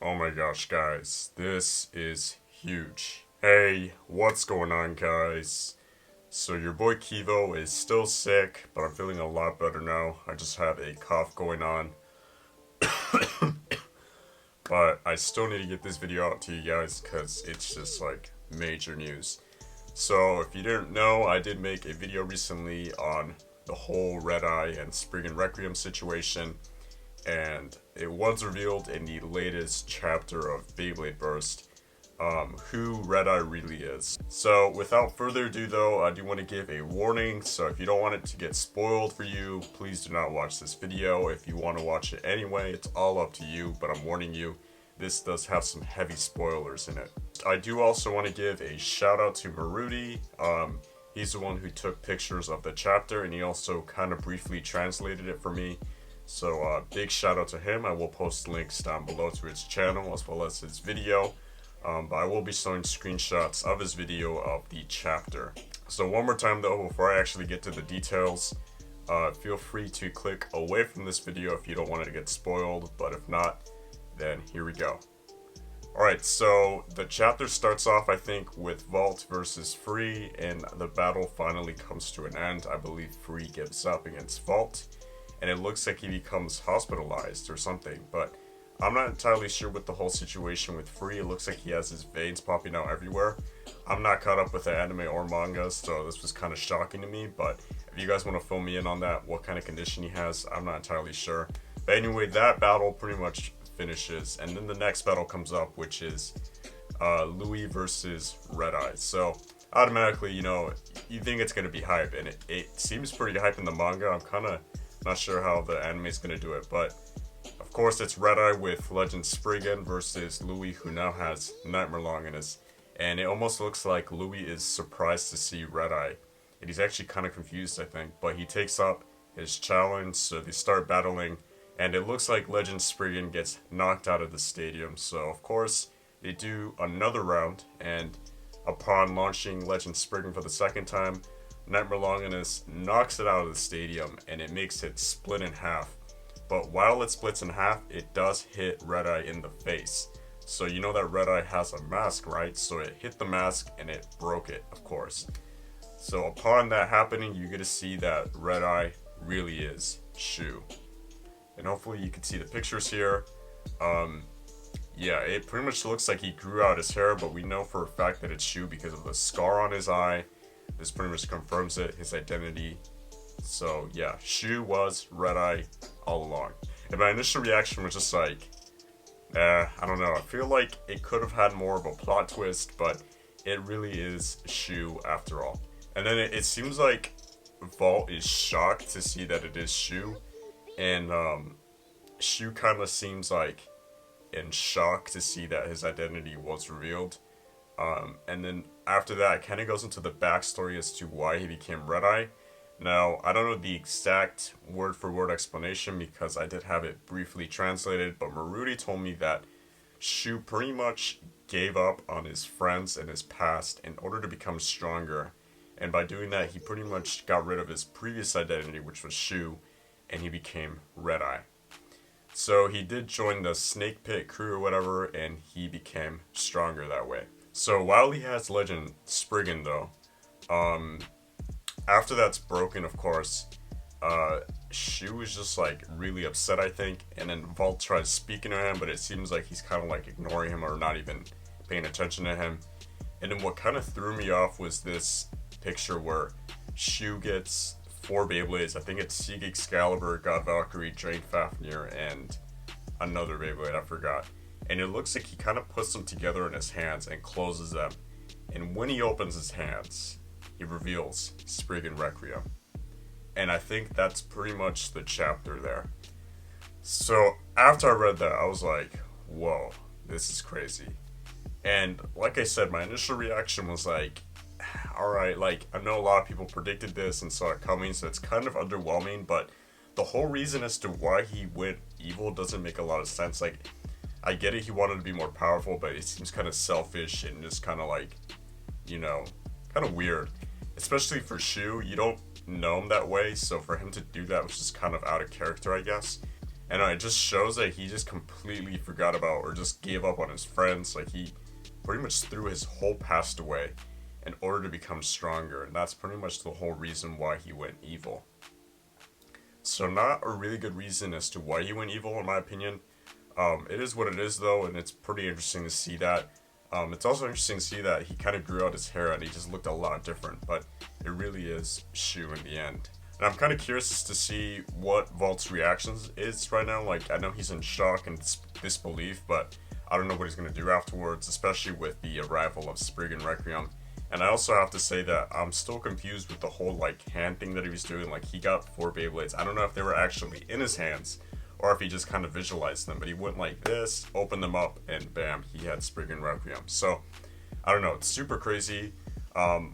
Oh my gosh, guys, this is huge. Hey, what's going on, guys? So, your boy Kivo is still sick, but I'm feeling a lot better now. I just have a cough going on, but I still need to get this video out to you guys because it's just like major news. So, if you didn't know, I did make a video recently on the whole Red Eye and Spriggan Requiem situation, and it was revealed in the latest chapter of Beyblade Burst who Red Eye really is. So without further ado though, I do want to give a warning, so if you don't want it to get spoiled for you, please do not watch this video. If you want to watch it anyway, it's all up to you, but I'm warning you, this does have some heavy spoilers in it. I do also want to give a shout out to Marutti. He's the one who took pictures of the chapter, and he also kind of briefly translated it for me. So big shout out to him. I will post links down below to his channel as well as his video. But I will be showing screenshots of his video of the chapter. So one more time though, before I actually get to the details, feel free to click away from this video if you don't want it to get spoiled, but if not, then here we go. Alright, so the chapter starts off, I think, with Vault versus Free, and the battle finally comes to an end. I believe Free gives up against Vault, and it looks like he becomes hospitalized or something, but I'm not entirely sure with the whole situation with Free. It looks like he has his veins popping out everywhere. I'm not caught up with the anime or manga, so this was kind of shocking to me, but if you guys want to fill me in on that, what kind of condition he has, I'm not entirely sure. But anyway, that battle pretty much finishes, and then the next battle comes up, which is Louis versus Red Eye. So automatically, you know, you think it's going to be hype, and it seems pretty hype in the manga. I'm kind of not sure how the anime is going to do it, but of course, it's Red Eye with Legend Spriggan versus Louis, who now has Nightmare Longinus. And it almost looks like Louis is surprised to see Red Eye. And he's actually kind of confused, I think. But he takes up his challenge, so they start battling. And it looks like Legend Spriggan gets knocked out of the stadium. So, of course, they do another round. And upon launching Legend Spriggan for the second time, Nightmare Longinus knocks it out of the stadium. And it makes it split in half. But while it splits in half, it does hit Red Eye in the face. So you know that Red Eye has a mask, right? So it hit the mask and it broke it, of course. So upon that happening, you get to see that Red Eye really is Shu. And hopefully you can see the pictures here. Yeah, it pretty much looks like he grew out his hair, but we know for a fact that it's Shu because of the scar on his eye. This pretty much confirms it, his identity. So yeah, Shu was Red Eye all along. And my initial reaction was just like, I don't know. I feel like it could have had more of a plot twist, but it really is Shu after all. And then it seems like Vault is shocked to see that it is Shu. And Shu kind of seems like in shock to see that his identity was revealed. And then after that, it kind of goes into the backstory as to why he became Red Eye. Now, I don't know the exact word-for-word explanation because I did have it briefly translated, but Maruti told me that Shu pretty much gave up on his friends and his past in order to become stronger. And by doing that, he pretty much got rid of his previous identity, which was Shu, and he became Red Eye. So he did join the Snake Pit crew or whatever, and he became stronger that way. So while he has Legend Spriggan though, after that's broken, of course, Shu is just like really upset, I think, and then Vault tries speaking to him, but it seems like he's kind of like ignoring him or not even paying attention to him. And then what kind of threw me off was this picture where Shu gets 4 Beyblades. I think it's Sieg Excalibur, God Valkyrie, Drain Fafnir, and another Beyblade, I forgot. And it looks like he kind of puts them together in his hands and closes them. And when he opens his hands, he reveals Spriggan Requiem. And I think that's pretty much the chapter there. So after I read that, I was like, whoa, this is crazy. And like I said, my initial reaction was like, alright, like I know a lot of people predicted this and saw it coming, so it's kind of underwhelming, but the whole reason as to why he went evil doesn't make a lot of sense. Like, I get it, he wanted to be more powerful, but it seems kind of selfish and just kind of like, you know, kind of weird. Especially for Shu, you don't know him that way, so for him to do that was just kind of out of character, I guess. And it just shows that he just completely forgot about or just gave up on his friends. Like, he pretty much threw his whole past away in order to become stronger. And that's pretty much the whole reason why he went evil. So not a really good reason as to why he went evil, in my opinion. It is what it is, though, and it's pretty interesting to see that. It's also interesting to see that he kind of grew out his hair and he just looked a lot different, but it really is Shu in the end. And I'm kind of curious as to see what Vault's reactions is right now. Like, I know he's in shock and disbelief, but I don't know what he's going to do afterwards, especially with the arrival of Sprig and Requiem. And I also have to say that I'm still confused with the whole, like, hand thing that he was doing. Like, he got 4 Beyblades. I don't know if they were actually in his hands or if he just kind of visualized them, but he went like this, opened them up, and bam, he had Sprig and Requiem. So, I don't know, it's super crazy.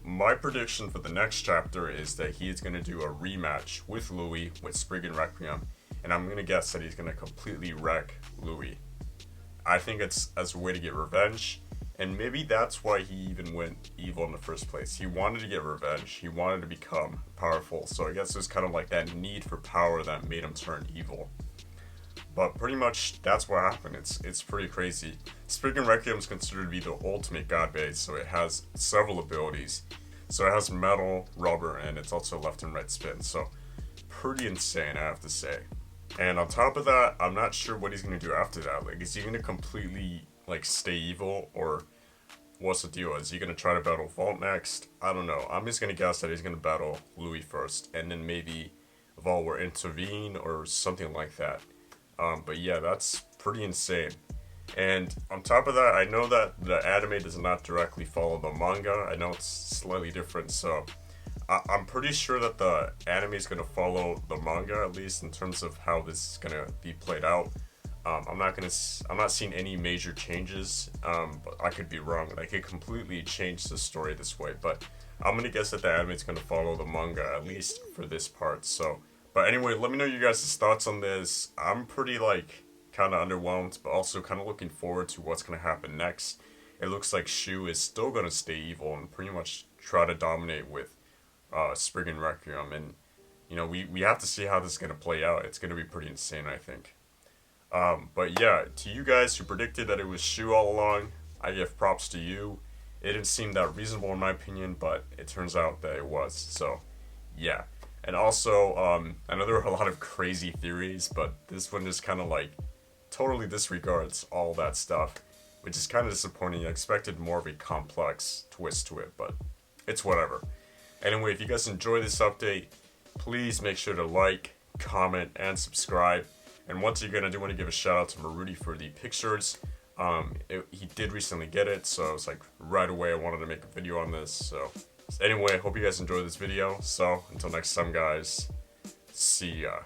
My prediction for the next chapter is that he is going to do a rematch with Louis, with Sprig and Requiem, and I'm going to guess that he's going to completely wreck Louis. I think it's as a way to get revenge, and maybe that's why he even went evil in the first place. He wanted to get revenge, he wanted to become powerful, so I guess it's kind of like that need for power that made him turn evil. But pretty much that's what happened. It's pretty crazy. Sprig and Requiem is considered to be the ultimate god base, so it has several abilities. So it has metal, rubber, and it's also left and right spin. So pretty insane, I have to say. And on top of that, I'm not sure what he's gonna do after that. Like, is he gonna completely like stay evil, or what's the deal? Is he gonna try to battle Vault next? I don't know. I'm just gonna guess that he's gonna battle Louis first, and then maybe Vault will intervene or something like that. But yeah, that's pretty insane. And on top of that, I know that the anime does not directly follow the manga. I know it's slightly different, so I'm pretty sure that the anime is going to follow the manga, at least in terms of how this is going to be played out. I'm not seeing any major changes, but I could be wrong. They could completely change the story this way, but I'm going to guess that the anime is going to follow the manga, at least for this part. So, but anyway, let me know you guys' thoughts on this. I'm pretty, like, kind of underwhelmed, but also kind of looking forward to what's going to happen next. It looks like Shu is still going to stay evil and pretty much try to dominate with Sprig and Requiem. And, you know, we have to see how this is going to play out. It's going to be pretty insane, I think. But yeah, to you guys who predicted that it was Shu all along, I give props to you. It didn't seem that reasonable in my opinion, but it turns out that it was. So, yeah. And also, I know there were a lot of crazy theories, but this one just kind of like totally disregards all that stuff, which is kind of disappointing. I expected more of a complex twist to it, but it's whatever. Anyway, if you guys enjoy this update, please make sure to like, comment, and subscribe. And once again, I do want to give a shout out to Marutti for the pictures. He did recently get it, so it's like right away I wanted to make a video on this. So anyway, I hope you guys enjoyed this video. So until next time, guys, see ya.